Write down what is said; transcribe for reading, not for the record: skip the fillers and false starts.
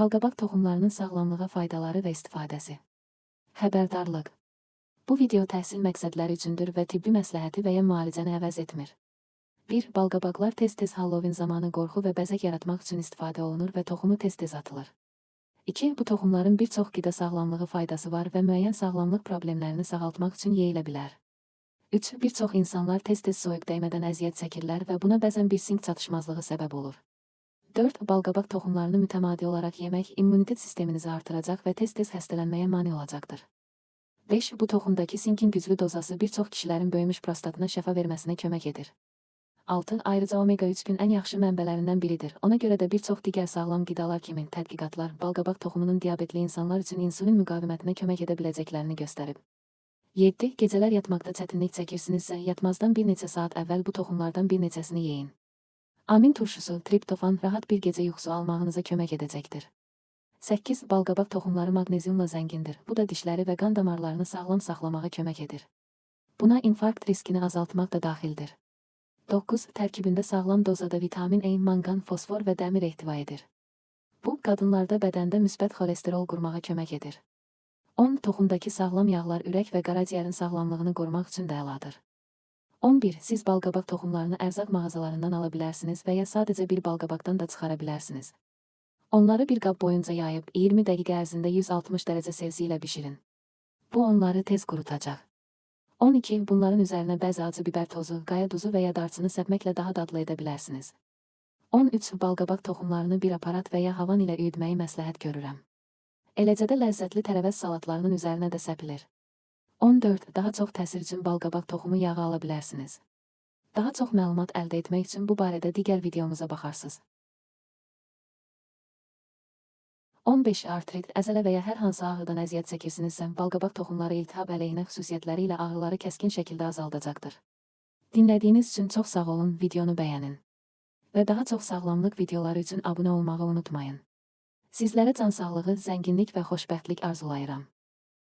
Balqabaq toxumlarının sağlamlığa faydaları və istifadəsi. Xəbərdarlıq. Bu video təhsil məqsədləri üçündür və tibbi məsləhəti və ya müalicəni əvəz etmir. 1. Balqabaqlar tez-tez Halloween zamanı qorxu və bəzək yaratmaq üçün istifadə olunur və toxumu tez-tez atılır. 2. Bu toxumların bir çox qida sağlamlığı faydası var və müəyyən sağlamlıq problemlərini sağaltmaq üçün yeyilə bilər. 3. Bir çox insanlar tez-tez soyuq dəymədən əziyyət çəkirlər və buna bəzən bir sink çatışmazlığı səbəb olur. 4. Balqabaq toxumlarını mütəmadi olaraq yemək immunitet sisteminizi artıracaq və tez-tez xəstələnməyə mane olacaqdır. 5. Bu toxumdakı sinkin güclü dozası bir çox kişilərin böyümüş prostatına şəfa verməsinə kömək edir. 6. Ayrıca omega-3 gün ən yaxşı mənbələrindən biridir. Ona görə də bir çox digər sağlam qidalar kimi tədqiqatlar balqabaq toxumunun diabetli insanlar üçün insulin müqavimətinə kömək edə biləcəklərini göstərib. 7. Gecələr yatmaqda çətinlik çəkirsinizsə, yatmazdan bir neçə saat əvvəl bu toxumlardan bir neçəsini yeyin. Amin turşusu, triptofan rahat bir gecə yuxusu almağınıza kömək edəcəkdir. 8. Balqabaq toxumları maqneziumla zəngindir. Bu da dişləri və qan damarlarını sağlam saxlamağa kömək edir. Buna infarkt riskini azaltmaq da daxildir. 9. Tərkibində sağlam dozada vitamin E, manqan, fosfor və dəmir ehtiva edir. Bu, qadınlarda bədəndə müsbət xolesterol qurmağa kömək edir. 10. Toxumdakı sağlam yağlar ürək və qaraciyərin sağlamlığını qorumaq üçün də əladır. 11. Siz balqabaq toxumlarını ərzaq mağazalarından ala bilərsiniz və ya sadəcə bir balqabaqdan da çıxara bilərsiniz. Onları bir qab boyunca yayıb 20 dəqiqə ərzində 160 dərəcə Selsi ilə bişirin. Bu onları tez qurutacaq. 12. Bunların üzərinə bəzi acı biber tozu, qaya duzu və ya darçını səpməklə daha dadlı edə bilərsiniz. 13. Balqabaq toxumlarını bir aparat və ya havan ilə üyüdməyi məsləhət görürəm. Eləcə də ləzzətli tərəvəz salatlarının üzərinə də səpilir. 14. Daha çox təsir üçün balqabaq toxumu yağı ala bilərsiniz. Daha çox məlumat əldə etmək üçün bu barədə digər videomuza baxarsınız. 15. Artrit, əzələ və ya hər hansı ağrıdan əziyyət çəkirsinizsə, balqabaq toxumları iltihab əleyhinə xüsusiyyətləri ilə ağrıları kəskin şəkildə azaldacaqdır. Dinlədiyiniz üçün çox sağ olun, videonu bəyənin. Və daha çox sağlamlıq videoları üçün abunə olmağı unutmayın. Sizlərə can sağlığı, zənginlik və xoşbəxtlik arzulayıram.